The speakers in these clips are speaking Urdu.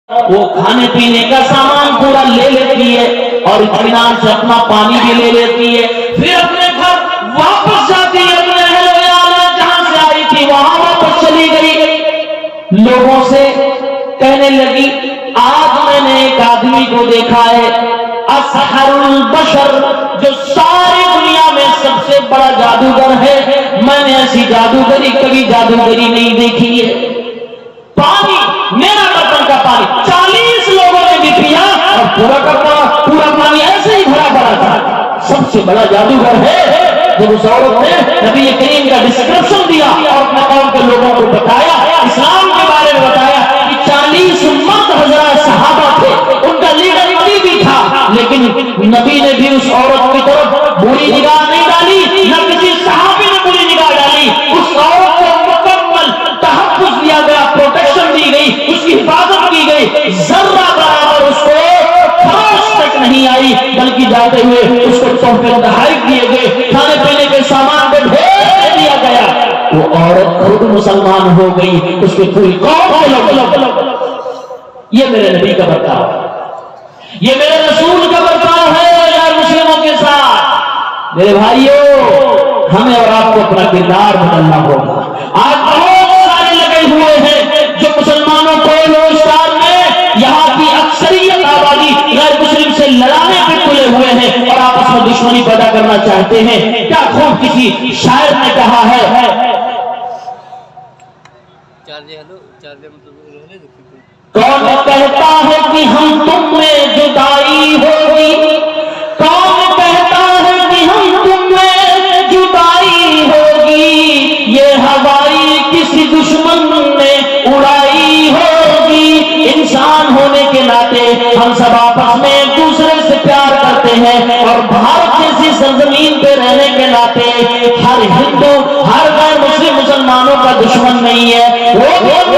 وہ کھانے پینے کا سامان پورا لے لیتی ہے اور اطمینان سے اپنا پانی بھی لے لیتی ہے، پھر اپنے گھر واپس جاتی ہے، اپنے اہل و عیال جہاں سے آئی تھی وہاں واپس چلی گئی۔ لوگوں سے کہنے لگی آج میں نے ایک آدمی کو دیکھا ہے اسحر البشر، جو ساری دنیا میں سب سے بڑا جادوگر ہے، میں نے ایسی جادوگری کبھی جادوگری نہیں دیکھی ہے۔ پانی میرا برتن کا پانی 40 لوگوں نے بھی پیا اور پورا پانی ایسے ہی بھرا پڑا تھا، سب سے بڑا جادوگر ہے۔ جب اس عورت نے نبی کریم کا ڈسکرپشن دیا اور اپنے قوم کے لوگوں کو بتایا، اسلام کے بارے میں بتایا کہ 40 مرد حضرات صحابہ تھے، ان کا لیڈر نبی بھی تھا، لیکن نبی نے بھی اس عورت کی طرف بری نگاہ نہیں ڈالی، نہ کسی صحابی نے بری نگاہ ڈالی۔ اس عورت کو مکمل تحفظ دیا گیا، پروٹیکشن دی گئی، اس کی حفاظت کی گئی، ذرہ برابر اس کو خراش تک نہیں آئی، بلکہ جاتے ہوئے اس کو تحفے تحائف دیے گئے، کھانے پینے کے سامان کو بھیج دیا گیا۔ وہ عورت خود مسلمان ہو گئی، اس کے پوری قوم کے لوگ۔ یہ میرے نبی کا برتاؤ ہے، یہ میرے رسول کا برتاؤ ہے غیر مسلموں کے ساتھ۔ میرے بھائیوں، ہمیں اور آپ کو اپنا کردار بدلنا ہوگا۔ آج بہت سارے لگے ہوئے ہیں جو مسلمانوں کو ہندوستان میں یہاں کی اکثریت آبادی غیر مسلم سے لڑانے پہ تلے ہوئے ہیں اور آپس میں دشمنی پیدا کرنا چاہتے ہیں۔ کیا خوب کسی شاعر نے کہا ہے، کون کہتا ہے کہ ہم تم میں جدائی ہوگی، کون کہتا ہے کہ ہم تم میں جدائی ہوگی، یہ ہوائی کسی دشمن نے اڑائی ہوگی۔ انسان ہونے کے ناطے ہم سب آپس میں ایک دوسرے سے پیار کرتے ہیں اور بھارت جیسی سرزمین پہ رہنے کے ناطے ہر ہندو، ہر غیر مسلم مسلمانوں کا دشمن نہیں ہے، وہ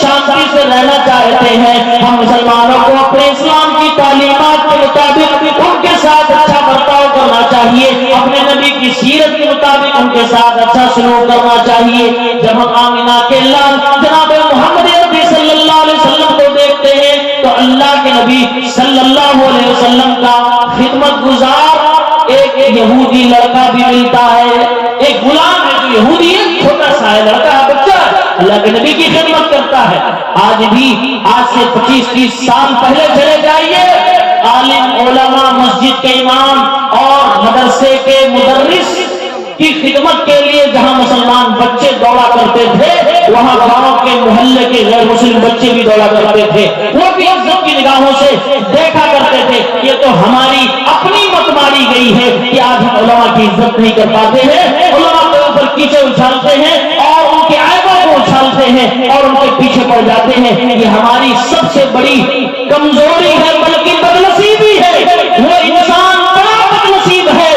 شانتی سے رہنا چاہتے ہیں۔ ہم مسلمانوں کو اپنے اسلام کی تعلیمات کے مطابق ان کے ساتھ اچھا برتاؤ کرنا چاہیے، اپنے نبی کی سیرت کے مطابق ان کے ساتھ اچھا سلوک کرنا چاہیے۔ جب ہم آمینہ کے لال جناب محمد عربی صلی اللہ علیہ وسلم کو دیکھتے ہیں تو اللہ کے نبی صلی اللہ علیہ وسلم کا خدمت گزار ایک یہودی لڑکا بھی ملتا ہے، ایک غلام ہے جو یہودی ہے، چھوٹا سا ہے، لڑکا بچہ اللہ کے نبی کی خدمت کرتا ہے۔ آج بھی، آج سے 25-30 سال پہلے چلے جائیے، عالم علماء، مسجد کے امام اور مدرسے کے مدرس کی خدمت کے لیے جہاں مسلمان بچے دوڑا کرتے تھے، وہاں گاؤں کے محلے کے غیر مسلم بچے بھی دوڑا کرتے تھے، وہ بھی عزت کی نگاہوں سے دیکھا کرتے تھے۔ یہ تو ہماری اپنی مت ماری گئی ہے کہ آج ہم علماء کی عزت نہیں کر پاتے ہیں، علماء کے اوپر کیچڑ اچھالتے ہیں اور ان کے عیبوں کو اچھالتے ہیں اور ان کے پیچھے پڑ جاتے ہیں۔ یہ ہماری سب سے بڑی کمزوری ہے، بلکہ بدنصیبی ہے۔ وہ انسان بڑا بدنصیب ہے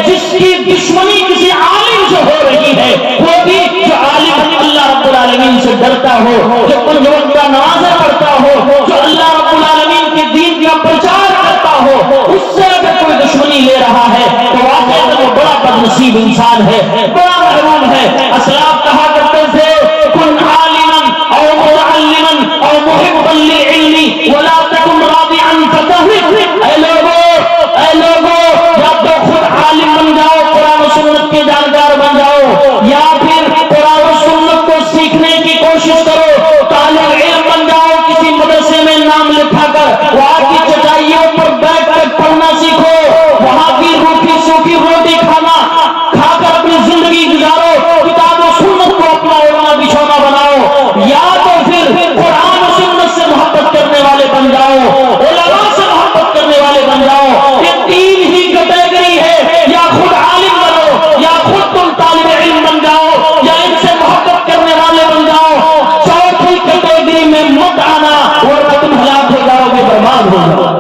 جس کی دشمنی کسی عالم سے ہو رہی ہے، وہ بھی جو عالم اللہ رب العالمین سے ڈرتا ہو، جو پنج وقت کا نمازیں پڑھتا ہو، جو اللہ رب العالمین کے دین کا پرچار کرتا ہو، اس سے اگر کوئی دشمنی لے رہا ہے تو واقعی وہ بڑا بدنصیب انسان ہے، بڑا محروم ہے۔ اسلاف کہا کرتے تھے کن عالما او متعلما او محبا للعلم ولا تکن راضعا فتهلك۔ اے لوگو، یا تو خود عالم بن جاؤ، قرآن و سنت کے جانکار بن جاؤ، یا پھر قرآن و سنت کو سیکھنے کی کوشش کرو، طالب علم بن جاؤ، کسی مدرسے میں نام لکھا کر وہاں کی چٹائیوں پر بیٹھ کر پڑھنا سیکھو، وہاں کی روکھی سوکھی روٹی کھانا کھا کر اپنی زندگی گزارو، کتاب و سنت کو اپنا اوڑھنا بچھونا بناؤ، یا تو پھر قرآن و سنت سے محبت کرنے والے بن جاؤ، علماء سے محبت کرنے والے بن جاؤ۔ یہ تین ہی کیٹیگری ہے، یا خود عالم بنو، یا خود تم طالب علم بن جاؤ، یا ان سے محبت کرنے والے بن جاؤ۔ چوتھی کیٹیگری میں مت آنا ورنہ تم ہلاک ہو جاؤ گے، برباد ہو جاؤ۔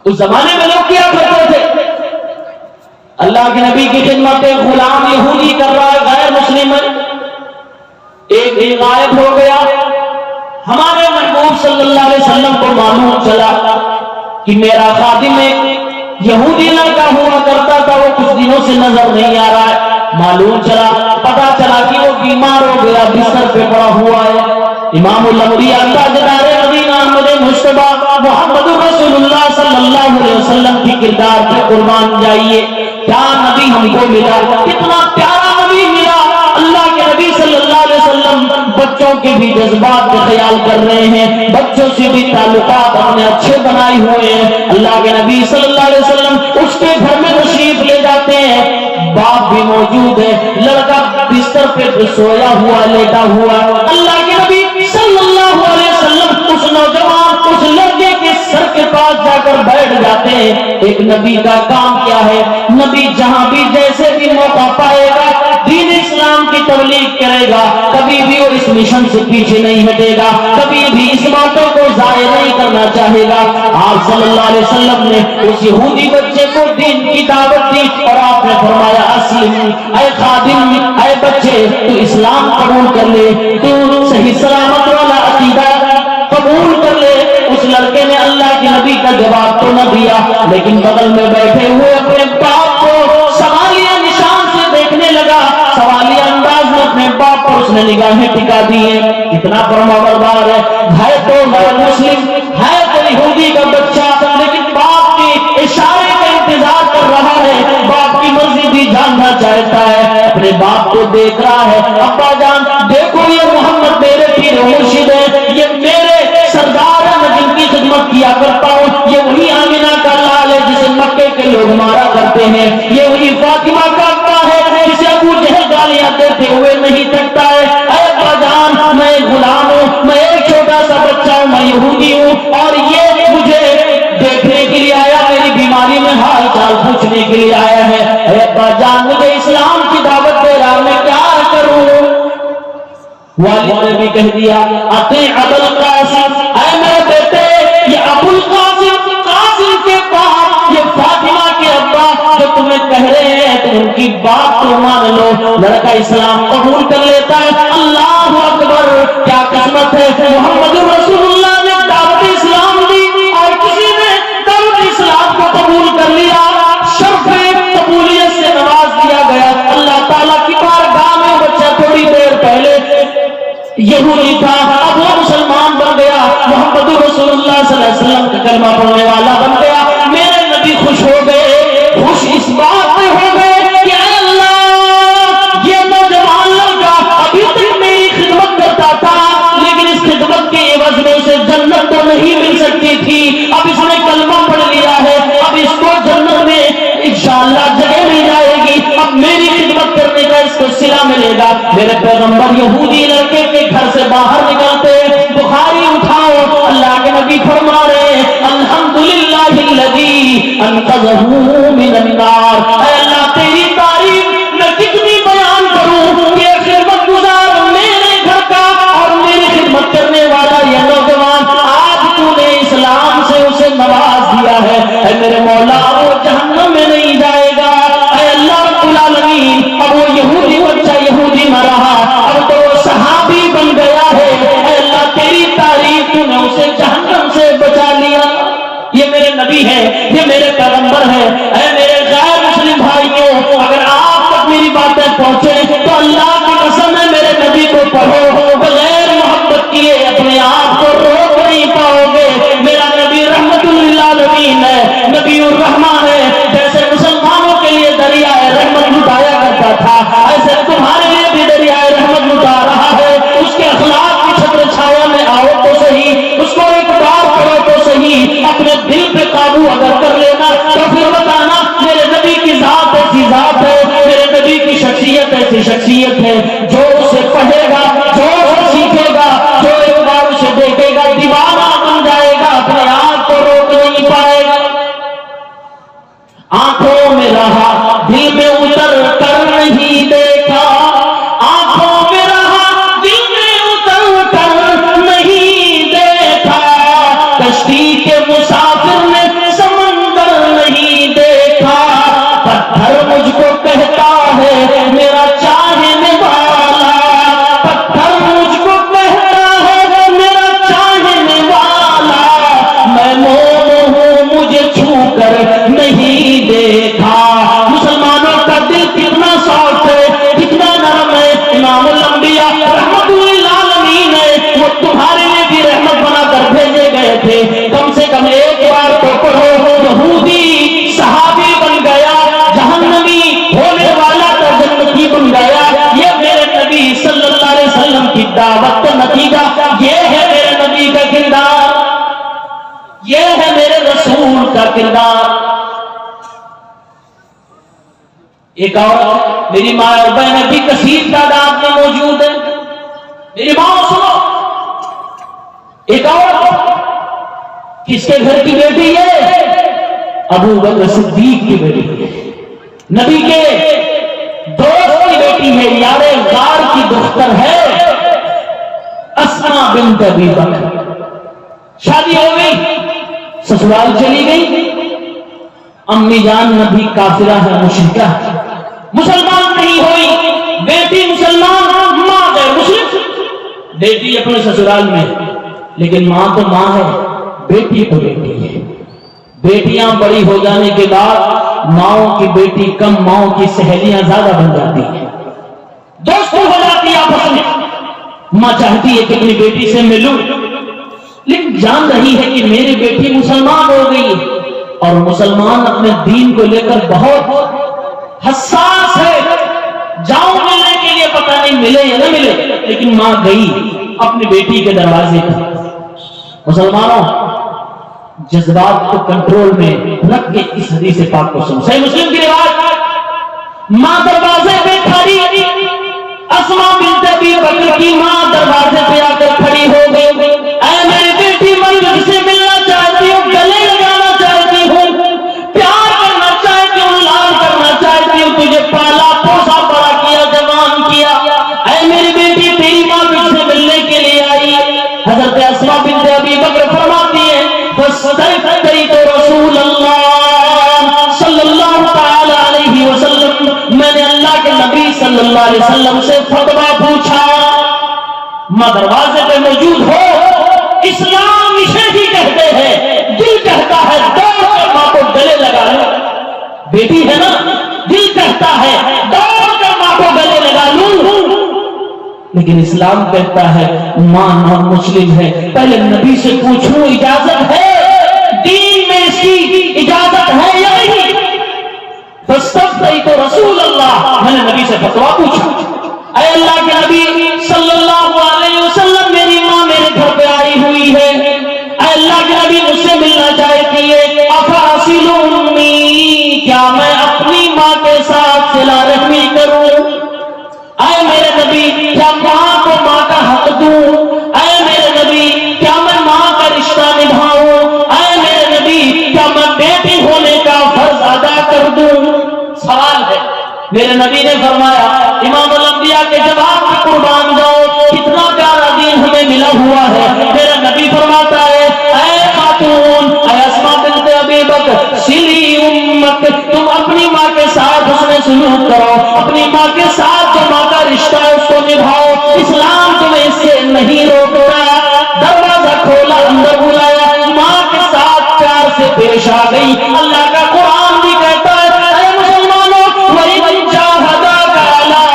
اس زمانے میں لوگ کیا کرتے تھے؟ اللہ کے نبی کی خدمت غلام یہودی کر رہا ہے، غیر مسلم ہے، ایک دن غائب ہو گیا۔ ہمارے محبوب صلی اللہ علیہ وسلم کو معلوم چلا کہ میرا خادم ایک یہودی لڑکا ہوا کرتا تھا، وہ کچھ دنوں سے نظر نہیں آ رہا ہے۔ معلوم چلا، پتا چلا کہ وہ بیمار ہو گیا، بستر پہ پڑا ہوا ہے۔ امام الانبیاء تاجدار مدینہ محمد رسول اللہ صلی اللہ علیہ وسلم کی کردار پہ قربان جائیے. کیا نبی ہم کو ملا, کتنا پیارا نبی ملا. اللہ کے نبی صلی اللہ علیہ وسلم بچوں کے بھی جذبات کا خیال کر رہے ہیں, بچوں سے بھی تعلقات اپنے اچھے بنائے ہوئے ہیں. اللہ کے نبی صلی اللہ علیہ وسلم اس کے گھر میں تشریف لے جاتے ہیں, باپ بھی موجود ہے, لڑکا بستر پہ سویا ہوا لیٹا ہوا. اللہ کے نبی صلی اللہ علیہ وسلم اس نوجوان اس لڑکے کے سر کے پاس جا کر بیٹھ جاتے ہیں. ایک نبی کا کام کیا ہے, نبی جہاں بھی جیسے بھی موقع پائے گا دین اسلام کی تبلیغ کرے گا, کبھی بھی وہ اس مشن سے پیچھے نہیں ہٹے گا, کبھی بھی اس موقع کو ضائع نہیں کرنا چاہے گا. آپ صلی اللہ علیہ وسلم نے اس یہودی بچے کو دین کی دعوت دی اور آپ نے فرمایا اسلم اے خادم, اے بچے تو اسلام قبول کر لے, تو صحیح سلامت والا عقیدہ قبول کر لے. اس لڑکے نے اللہ کے نبی کا جواب تو نہ دیا, لیکن بغل میں بیٹھے ہوئے اپنے باپ کو سوالیہ نشان سے دیکھنے لگا. سوالیہ انداز میں اپنے باپ پر اس نے نگاہیں ٹکا دی ہیں. اتنا فرمانبردار ہے تو غیر مسلم, ہے تو یہودی کا بچہ, لیکن باپ کے اشارے کا انتظار کر رہا ہے, باپ کی مرضی بھی جاننا چاہتا ہے, اپنے باپ کو دیکھ رہا ہے. ابا جان دیکھو یہ محمد میرے پیر و مرشد ہے, یہ میرے سردار ہے, میں جن کی خدمت کیا کرتا ہوں. یہ وہی آمینہ کا لال ہے جسے مکے کے لوگ مارا کرتے ہیں, یہ وہی فاطمہ کا ابا ہے جسے ابو جہل گالیاں دیتے ہوئے نہیں تھکتا ہے. اے ابا جان میں غلام ہوں, میں ایک چھوٹا سا بچہ ہوں, میں یہودی ہوں, اور یہ مجھے دیکھنے کے لیے آیا, میری بیماری میں حال چال پوچھنے کے لیے آیا ہے. اے ابا جان مجھے اسلام کی دعوت دے رہا, میں کیا کروں؟ والد نے بھی کہہ دیا اطیع ابا القاسم, اے میرے بیٹے یہ ابو القاسم, قاسم کے باپ, یہ فاطمہ کے ابا جو تمہیں کہہ رہے ہیں تو ان کی بات تو مان لو. لڑکا اسلام قبول کر لیتا ہے. اللہ اکبر, کیا قسمت ہے, محمد رسول اللہ نے دعوت اسلام دی اور کسی نے دعوت اسلام کو قبول کر لیا, شرف قبولیت سے نواز دیا گیا. اللہ تعالیٰ کی بارگاہ میں بچہ تھوڑی دیر پہلے یہودی تھا, اب وہ مسلمان بن گیا, محمد رسول اللہ صلی اللہ علیہ وسلم کا کلمہ پڑھنے والا بن گیا. میرے نبی خوش ہو گئے, خوش اس بات میں ہو گئے کہ اے اللہ یہ نوجوان لڑکا ابھی تک میری خدمت کرتا تھا, لیکن اس خدمت کے عوض میں اسے جنت تو نہیں مل سکتی تھی, اب اس نے کلمہ پڑھ لیا ہے, اب اس کو جنت میں انشاءاللہ جگہ مل جائے گی, اب میری خدمت کرنے کا اس کو صلہ ملے گا. میرے پیغمبر یہودی لڑکے کے گھر سے باہر نکلتے, بخاری اٹھاؤ, اللہ کے نبی فرما رہے الحمدللہ الذی انقذہ من النار. اے اللہ تیری تعریف میں کتنی بیان کروں کہ خدمت گزار میرے گھر کا اور میری خدمت کرنے والا یہ نوجوان, آج تو نے اسلام سے اسے نواز دیا ہے. اے میرے مولا وہ جہنم میں نہیں جائے گا. اے اللہ رب العالمین, اب وہ یہودی بچہ یہودی نہ رہا, اب تو وہ صحابی بن گیا ہے. اے اللہ تیری تعریف, تو نے اسے جہنم سے بچا لیا. یہ میرے نبی ہے, یہ میرے پیغمبر ہے. اے میرے غیر مسلم بھائیوں, اگر آپ تک میری باتیں پہنچے تو اللہ کی قسم ہے میرے نبی کو پڑھو, بغیر محبت کیے اپنے آپ کو روک نہیں پاؤ گے. میرا نبی رحمت للعالمین ہے, نبی الرحمن ہے. جیسے مسلمانوں کے لیے دریائے رحمت لٹایا کرتا تھا, ایسے تمہارے لیے بھی دریائے رحمت لٹا رہا ہے. اس کے اخلاق کی چھتر چھایا میں آؤ تو صحیح, اس کو ایک بار پڑھو تو صحیح, اپنے دل پہ قابو اگر کر لینا تو پھر بتانا کردار. ایک اور میری ماں اور بہنیں بھی کثیر تعداد میں موجود ہیں. میری ماں سنو, ایک اور کس کے گھر کی بیٹی ہے؟ ابو بکر صدیق کی بیٹی ہے, نبی کے دوست کی بیٹی ہے, یار غار کی دختر ہے اسما بنت ابی بکر. شادی ہو گئی, سسرال چلی گئی. امی جان نبی کافرہ ہے, مشرکہ ہے, مسلمان نہیں ہوئی. بیٹی مسلمان, ماں غیر مسلم. بیٹی اپنے سسرال میں, لیکن ماں تو ماں ہے, بیٹی تو بیٹی ہے. بیٹیاں بڑی ہو جانے کے بعد ماؤں کی بیٹی کم, ماؤں کی سہیلیاں زیادہ بن جاتی ہیں, دوستوں ہو جاتی آپس میں. ماں چاہتی ہے کہ اپنی بیٹی سے ملوں, لیکن جان رہی ہے کہ میری بیٹی مسلمان ہو گئی ہے, اور مسلمان اپنے دین کو لے کر بہت حساس ہے. جاؤں ملنے کے لیے, پتہ نہیں ملے یا نہ ملے, لیکن ماں گئی اپنی بیٹی کے دروازے پر. مسلمانوں, جذبات کو کنٹرول میں رکھ کے اس حدیث پاک کو سنو. صحیح مسلم کی روایت, ماں دروازے پہ کھڑی, اسما بنت ابی بکر کی ماں دروازے پہ آ کر کھڑی ہو گئی. اے میری بیٹی, میں تجھ سے ملنا چاہتی ہوں, گلے لگانا چاہتی ہوں, پیار کرنا چاہتی ہوں, لال کرنا چاہتی ہوں, تجھے پالا پوسا بڑا کیا, جوان کیا. اے میری بیٹی, تیری ماں تجھ سے ملنے کے لیے آئی. حضرت اسما بنت ابی بکر فرماتی ہے, فاستفتيت رسول اللہ صلی اللہ تعالی علیہ وسلم, میں نے اللہ کے نبی صلی اللہ علیہ وسلم سے فتویٰ پوچھا. ماں دروازے پہ موجود ہو, اسلام اسے ہی کہتے ہیں, دل کہتا ہے دوڑ کر ماں کو گلے لگا لوں. بیٹی ہے نا, دل کہتا ہے دوڑ کر ماں کو گلے لگا لوں, لیکن اسلام کہتا ہے ماں نان مسلم ہے, پہلے نبی سے پوچھوں اجازت ہے, دین میں اس کی اجازت ہے یا نہیں. فاستفتيت رسول اللہ, میں نے نبی سے فتویٰ پوچھا. اے اللہ کے نبی صلی اللہ علیہ وسلم, میری ماں میرے گھر پہ آئی ہوئی ہے, اے اللہ کے نبی مجھ سے ملنا چاہتی ہے. افاصل امی, کیا میں اپنی ماں کے ساتھ صلہ رحمی کروں؟ اے میرے نبی, کیا ماں کو ماں کا حق دوں؟ اے میرے نبی, کیا میں ماں کا رشتہ نبھاؤں؟ اے میرے نبی, کیا میں بیٹی ہونے کا فرض ادا کر دوں؟ سوال ہے. میرے نبی نے فرمایا, امام الانبیاء کے جواب میں قربان جاؤ, کتنا پیارا دین ہمیں ملا ہوا ہے. میرا نبی فرماتا ہے, اے خاتون, اے اسما بنت ابی بکر, سلی امک, تم اپنی ماں کے ساتھ حسن سلوک کرو, اپنی ماں کے ساتھ جو ماں کا رشتہ ہے اس کو نبھاؤ. اسلام تمہیں اس سے نہیں روکتا. دروازہ کھولا, اندر بلایا, ماں کے ساتھ پیار سے پیش آ گئی. اللہ کا قرآن بھی کہتا ہے, اے مسلمانوں, وَإِن جَاهَدَاكَ عَلَىٰ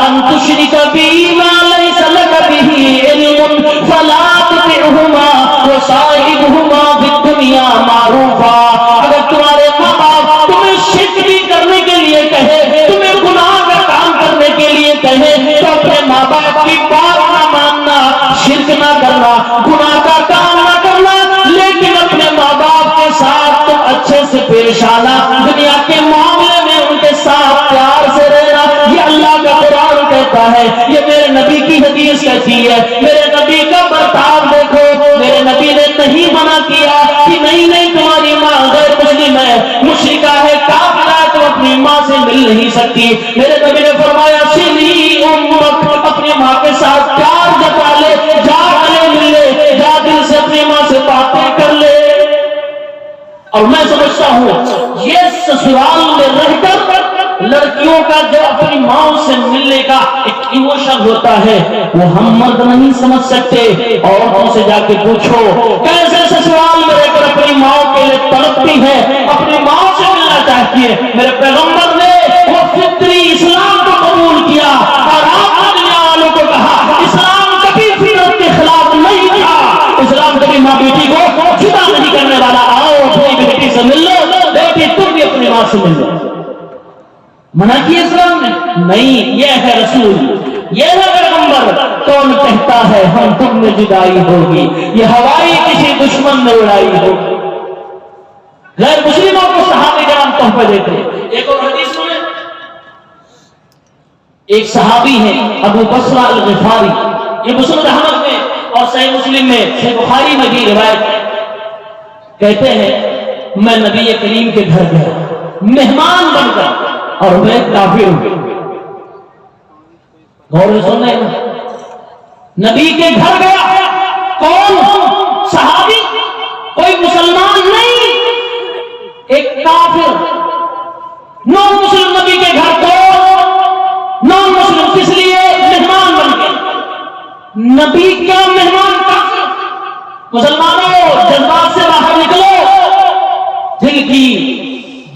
أَن تُشْرِكَ بِي مَا لَيْسَ لَكَ بِهِ عِلْمٌ فَلَا تُطِعْهُمَا وَصَاحِبْهُمَا فِي الدُّنْيَا مَعْرُوفًا. اگر تمہارے ماں باپ تمہیں شرک بھی کرنے کے لیے کہے, تمہیں گناہ کا کام کرنے کے لیے کہے, تو اپنے ماں باپ کی بات نہ ماننا, شرک نہ کرنا, گناہ کا کام نہ کرنا, لیکن اپنے ماں باپ کے ساتھ تم اچھے سے پیش آنا, دنیا کے معاملے میں ان کے ساتھ پیار سے رہنا. یہ اللہ کا قرآن کہتا ہے, یہ میرے نبی کی حدیث کہتی ہے. میرے نبی کا برتاؤ دیکھو, میرے نبی نے نہیں منع کیا کہ نہیں تمہاری ماں غیر مسلم ہے, مشرکہ ہے, کافرہ ہے, تم اپنی ماں سے مل نہیں سکتی. میرے نبی نے فرمایا, سلی امک, اپنی ماں کے ساتھ پیار جتا لے, جا گلے مل لے, جا دل سے اپنی ماں سے باتیں کر لے. اور میں سمجھتا ہوں یہ سسرال میں رہ کر لڑکیوں کا جو اپنی ماں سے ملنے کا ایک ایموشن ہوتا ہے, وہ ہم مرد نہیں سمجھ سکتے. عورتوں سے جا کے پوچھو کیسے سسرال میں رہ کر اپنی ماں کے لیے تڑپتی ہے, اپنی ماں سے ملنا چاہتی ہے. میرے پیغمبر نے وہ فطری اسلام کو قبول کیا, اور آپ نے دنیا والوں کو کہا اسلام کبھی فطرت کے خلاف نہیں تھا, اسلام کبھی ماں بیٹی کو جدا نہیں کرنے والا. آؤ اپنی بیٹی سے مل لو, بیٹی تم بھی اپنی ماں سے مل لو. منع کیا اسلام نے نہیں. یہ ہے رسول, یہ ہے پیغمبر. کون کہتا ہے ہم تم میں جدائی ہوگی, یہ ہوائی کسی دشمن نے اڑائی ہوگی. غیر مسلموں کو صحابہ کرام تحفے دیتے ہیں۔ ایک اور حدیث میں ایک صحابی ہے ابو بصرہ الغفاری، یہ مسند احمد میں اور صحیح مسلم میں، صحیح بخاری میں بھی روایت ہے، کہتے ہیں میں نبی کریم کے گھر گیا مہمان بن کر اور میں کافر ہوں۔ غور سے سنیں، نبی کے گھر گیا، کون؟ صحابی، کوئی مسلمان نہیں، ایک کافر، نون مسلم نبی کے گھر کو نون مسلم کس لیے؟ مہمان بن کے۔ نبی کیا مہمان کافر؟ مسلمانوں جذبات سے باہر نکلو، دل کی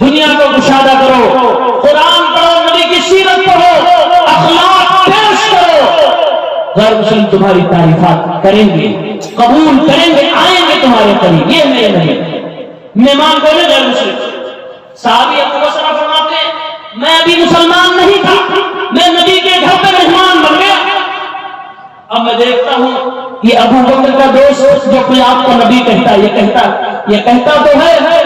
دنیا کو مشاہدہ کرو، قرآن پڑھو، نبی کی سیرت پڑھو، اخلاق پیش کرو، غیر مسلم تمہاری تعریفات کریں گے، قبول کریں گے، آئیں گے تمہارے قریب۔ یہ میرے نبی مہمان کون ہے؟ غیر مسلم۔ صحابی ابو بصرہ فرماتے ہیں میں ابھی مسلمان نہیں تھا، میں نبی کے گھر پہ مہمان بن گیا، اب میں دیکھتا ہوں یہ ابو بکر کا دوست جو اپنے آپ کو نبی کہتا ہے، یہ کہتا تو ہے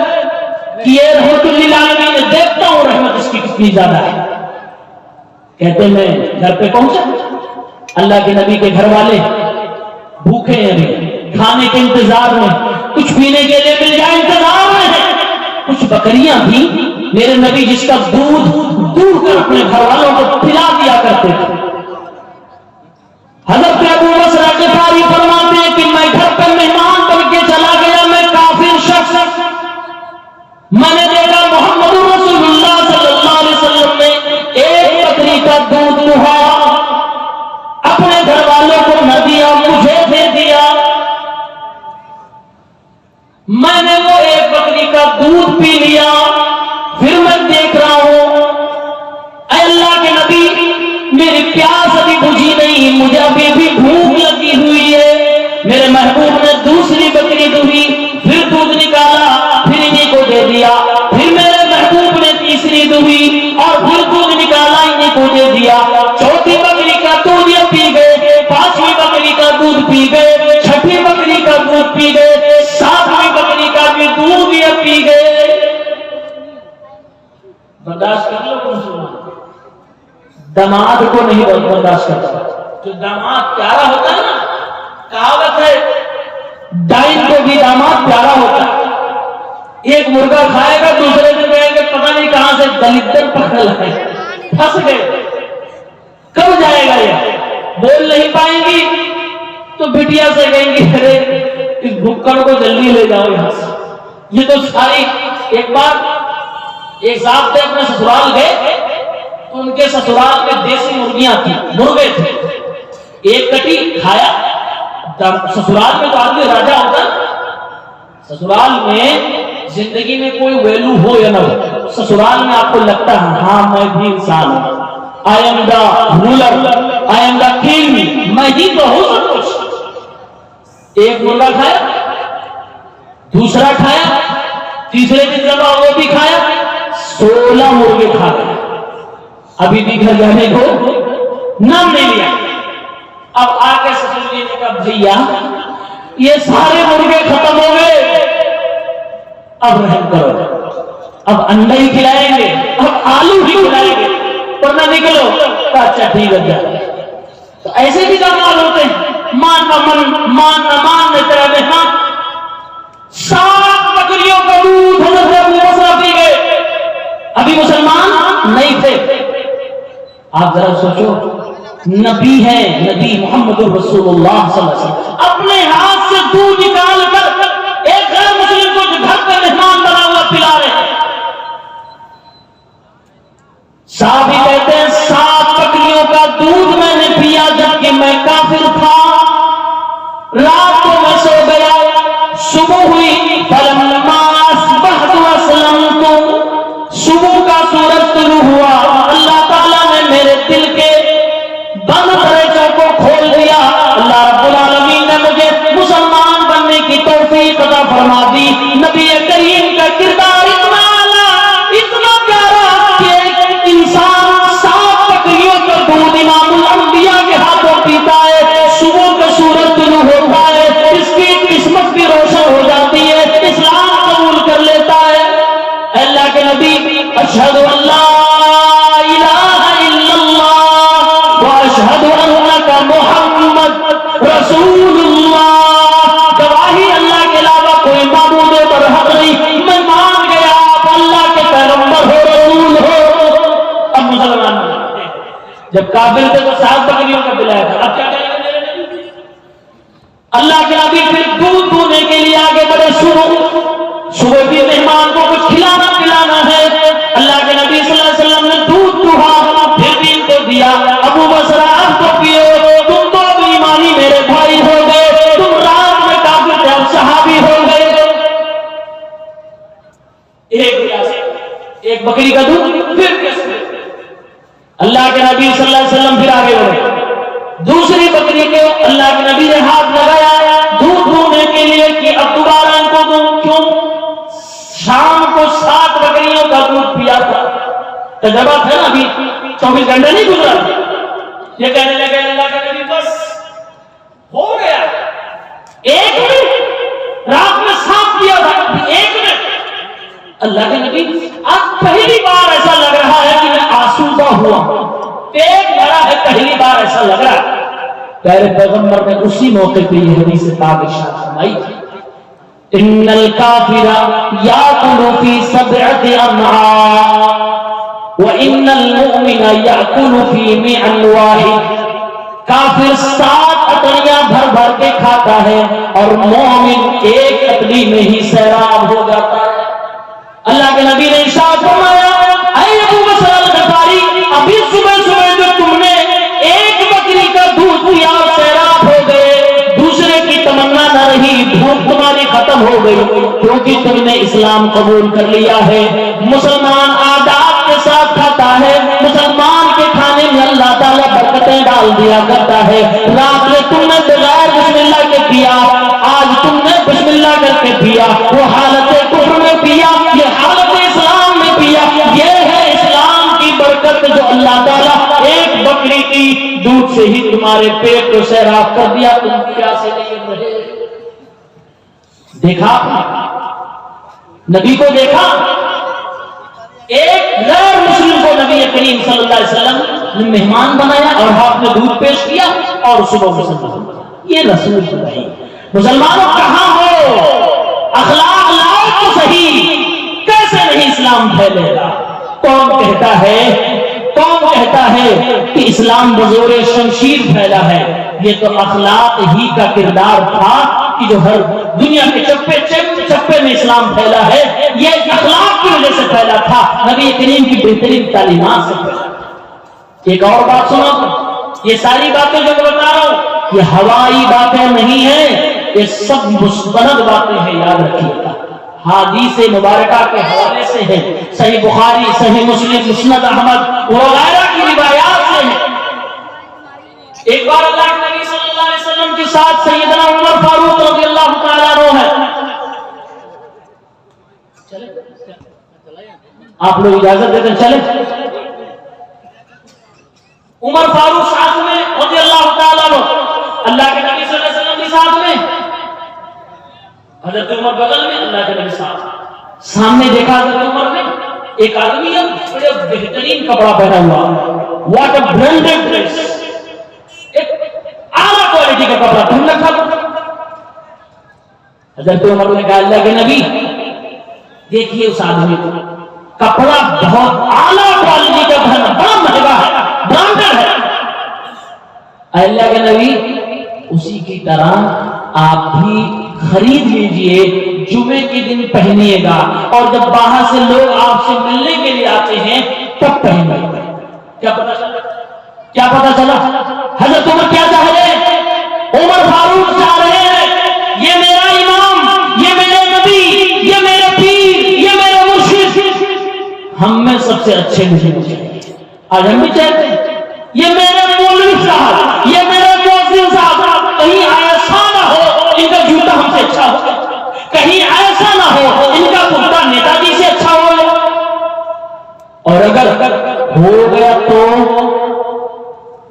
کہ یہ رحمت للعالمین، دیکھتا ہوں رحمت اس کی کتنی زیادہ ہے۔ کہتے میں گھر پہ پہنچا، اللہ کے نبی کے گھر والے بھوکے ہیں، ابھی کھانے کے انتظار میں، کچھ پینے کے لیے مل جائے انتظار میں ہے، کچھ بکریاں بھی میرے نبی جس کا دودھ دور کر اپنے گھر والوں کو پلا دیا کرتے تھے۔ حضرت ابو بصرہ غفاری فرماتے ہیں کہ میں گھر پہ مہمان بن کے چلا گیا، میں کافر شخص، میں نے دیکھا محمد رسول اللہ صلی اللہ علیہ وسلم نے ایک بکری کا دودھ دہا، اپنے گھر والوں کو نہ دیا، مجھے دے دیا۔ میں نے وہ ایک بکری کا دودھ پی لیا، پھر میں دیکھ رہا ہوں اے اللہ کے نبی میری پیاس ابھی بجھی نہیں، مجھے ابھی بھی بھوک لگی ہوئی ہے۔ میرے محبوب نے دوسری بکری دہی، پھر دودھ نکالا، پھر انہیں کو دے دیا، پھر میرے محبوب نے تیسری دہی اور پھر دودھ نکالا، انہیں کو دے دیا۔ چوتھی بکری کا دودھ یہ پی گئے، پانچویں بکری کا دودھ پی گئے، چھٹی بکری کا دودھ پی گئے، ساتویں بکری کا بھی دودھ یہ پی گئے۔ برداشت کر لو مسلمان، داماد کو نہیں برداشت کرتا، جو داماد پیارا ہوتا ہے نا، کہاوت ہے ڈائن کو بھی داماد پیارا ہوتا ہے۔ ایک مرغا کھائے گا، دوسرے دن کہیں گے پتہ نہیں کہاں سے دلدر پکڑ لائے، پھنس گئے، کب جائے گا یہ؟ بول نہیں پائیں گی تو بٹیا سے کہیں گی ارے اس بھکڑ کو جلدی لے جاؤ یہاں سے۔ یہ تو ساری ایک بار ایک صاحب تھے اپنے سسرال گئے تو ان کے سسرال میں دیسی مرغیاں تھی، مرغے تھے، ایک کٹی کھایا۔ سسرال میں تو آدمی راجا ہوتا ہے، سسرال میں زندگی میں کوئی ویلو ہو یا نہ ہو، سسرال میں آپ کو لگتا ہے ہاں میں بھی انسان ہوں، I am the ruler, I am the king, میں ہی تو ہوں سب کچھ۔ ایک مرغا کھایا، دوسرا کھایا، تیسرے دن جب وہ بھی کھایا، 16 مرغے کھا گئے۔ ابھی بھی گھر جانے کو نام نہیں لیا۔ اب آ کے سسر جی نے کہا بھیا یہ سارے مرغے ختم ہو گئے، اب رحم کرو، اب انڈا ہی کھلائیں گے، اب آلو ہی کھلائیں گے، ورنہ نکلو۔ اچھا ٹھیک ہے۔ تو ایسے بھی داماد ہوتے ہیں، مان نہ مان نہ تیرا مہمان۔ 7 بکریوں کا دودھ حضرت ابو بصرہ پی گئے، ابھی مسلمان نہیں تھے۔ آپ ذرا سوچو، نبی ہے، نبی محمد رسول اللہ صلی اللہ علیہ وسلم اپنے ہاتھ سے دودھ نکال کر ایک غیر مسلم کو جو گھر پہ مہمان بنا ہوا پلا رہے ہیں۔ صحابی کہتے ہیں 7 بکریوں کا دودھ میں نے پیا جبکہ میں کافر تھا، رات کو میں سو گیا، صبح ہوئی، فلما اصبحت اسلمت، صبح کا سورج طلوع ہوا، اللہ تعالیٰ نے میرے دل کے بند دروازوں کو کھول دیا، اللہ رب العالمین نے مجھے مسلمان بننے کی توفیق عطا فرما دی۔ نبی کریم کا کردار اتنا اعلیٰ، اتنا پیارا کہ ایک انسان 7 بکریوں کا دودھ امام الانبیاء کے ہاتھوں پیتا ہے، صبح کا سورج طلوع ہوتا ہے، اس کی قسمت بھی روشن ہو جاتی ہے، اسلام قبول کر لیتا ہے۔ جب کافر تھے تو 7 بکریوں کا بلایا تھا، اب کیا کریں گے میرے نبی؟ اللہ کے نبی پھر دودھ دھونے کے لیے آگے بڑھے، صبح بھی مہمان کو کچھ کھلانا پلانا ہے، اللہ کے نبی صلی اللہ علیہ وسلم نے دودھ دھوا، پھر بھی ان کو دیا، ابو بصرہ آپ کو پیو، تم تو بھی ایمانی میرے بھائی ہو گئے، تم رات میں کافر تھے اب صحابی ہو گئے۔ ایک بکری کا دودھ پھر کیسے؟ اللہ کے نبی صلی اللہ علیہ وسلم پھر آگے بڑھے، دوسری بکری کے اللہ کے نبی نے ہاتھ لگایا دودھ دھونے کے لیے کہ اب دوبارہ ان کو دوں، کیوں؟ شام کو 7 بکریوں کا دودھ پیا تھا، تجربہ تھا نا، ابھی 24 گھنٹے نہیں گزرا، یہ کہنے لگے اللہ کے نبی بس ہو گیا، 1 منٹ رات میں صاف کیا تھا، 1 منٹ۔ اللہ کے نبی اب پہلی بار ایسا لگ رہا ہے کہ میں آسودہ ہوا، پیٹ بھرا ہے، پہلی بار ایسا لگ رہا ہے۔ پیارے پیغمبر نے اسی موقع پہ یہ حدیث پاک ارشاد فرمائی تھی، ان الکافر یاکل فی 7 امعاء وان المؤمن یاکل فی مع واحد۔ کافر 7 اٹلیاں بھر بھر کے کھاتا ہے اور مومن 1 اٹلی میں ہی سیراب ہو جاتا ہے۔ اللہ کے نبی نے ارشاد فرمایا، اے ابو بصرہ الغفاری، ابھی صبح صبح جو تم نے 1 بکری کا دودھ پیا اور سیراب ہو گئے، دوسرے کی تمنا نہ رہی، بھوک تمہاری ختم ہو گئی، کیونکہ تم نے اسلام قبول کر لیا ہے۔ مسلمان آداب کے ساتھ کھاتا ہے، مسلمان کے کھانے میں اللہ تعالیٰ برکتیں ڈال دیا کرتا ہے۔ رات میں تم نے بغیر بسم اللہ کے پیا، آج تم نے بسم اللہ کر کے پیا، وہ حالت کفر میں پیا، یہ حالت اسلام میں پیا، یہ ہے اسلام کی برکت جو اللہ تعالیٰ 1 بکری کی دودھ سے ہی تمہارے پیٹ کو سیراب کر دیا، تم پیاسے نہیں رہے۔ دیکھا نبی کو، دیکھا ایک غیر مسلم کو نبی کریم صلی اللہ علیہ وسلم نے مہمان بنایا اور ہاتھ میں دودھ پیش کیا اور صبح مسلمان، یہ رسول ہے۔ مسلمانوں کہاں ہو؟ اخلاق لاؤ تو صحیح، کیسے نہیں اسلام پھیلے گا؟ کون کہتا ہے کہ اسلام بزور شمشیر پھیلا ہے؟ یہ تو اخلاق ہی کا کردار تھا کہ جو ہر دنیا کے چپے میں اسلام پھیلا ہے، یہ اخلاق کی وجہ سے پھیلا تھا، نبی کریم کی بہترین تعلیمات سے پھیلا۔ ایک اور بات سنو، یہ ساری باتیں جو میں بتا رہا ہوں یہ ہوائی باتیں نہیں ہیں، یہ سب مستند باتیں ہیں، یاد رکھیے گا۔ حدیث مبارکہ کے حوالے سے ہے، صحیح بخاری، صحیح مسلم، مسند احمد وغیرہ کی روایات سے ہے۔ ایک بار اللہ کے نبی صلی اللہ علیہ وسلم کے ساتھ سیدنا عمر فاروق رضی اللہ تعالیٰ عنہ ہے، آپ لوگ اجازت دیتے ہیں چلیں؟ عمر فاروق ساتھ میں رضی اللہ تعالیٰ عنہ، اللہ کے نبی صلی اللہ علیہ وسلم کے ساتھ میں، حضرت عمر بغل میں، اللہ کے نبی ساتھ۔ سامنے دیکھا حضرت عمر نے ایک آدمی ہے بڑے بہترین کپڑا پہنا ہوا، واٹ اے برانڈڈ ڈریس، ایک اعلیٰ کوالٹی کا کپڑا پہن رکھا۔ حضرت عمر نے کہا اللہ کے نبی دیکھیے اس آدمی کو، کپڑا بہت اعلیٰ کوالٹی کا پہنا، بڑا مہنگا ہے، برانڈڈ ہے۔ اللہ کے نبی اسی کی طرح آپ بھی خرید لیجئے، جمعے کے دن پہنیے گا، اور جب باہر سے لوگ آپ سے ملنے کے لیے آتے ہیں تب پہنیے گا۔ کیا پتا چلا حضرت عمر کیا چاہ رہے ہیں؟ عمر فاروق چاہ رہے ہیں یہ میرا امام، یہ میرے نبی، یہ میرے پیر، یہ میرے مرشد، ہم میں سب سے اچھے مجھے چاہیے۔ آج ہم بھی چاہتے ہیں یہ میرے مولوی صاحب، یہ میرے مؤذن صاحب، کہیں ایسا نہ ہو ان کا جوتا ہم سے اچھا ہو، کہیں ایسا نہ ہو ان کا کرتا نیتا جی سے اچھا ہو، اور اگر ہو گیا تو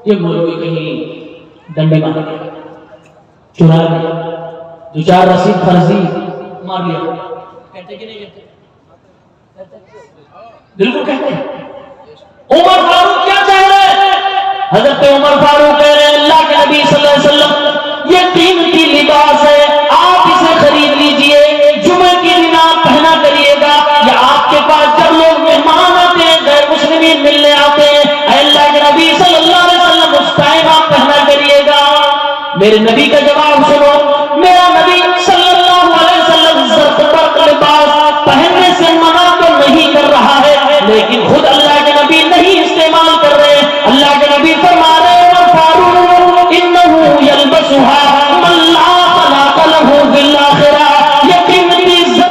یہ مولوی کہیں ڈنڈے مار گیا، چرا لیا، 2-4 رسید فرضی مار لیا، کہتے کہ نہیں کہتے؟ بالکل کہتے ہیں۔ عمر فاروق کیا چاہ رہے ہیں؟ حضرت عمر فاروق کہہ رہے ہیں اللہ کے نبی صلی اللہ علیہ وسلم یہ قیمتی لباس ہے، آپ اسے خرید لیجئے، جمعے کے دن آپ پہنا کریے گا، یا آپ کے پاس جب لوگ مہمان آتے ہیں، غیر مسلمین ملنے آتے ہیں، اے اللہ کے نبی صلی اللہ میرے نبی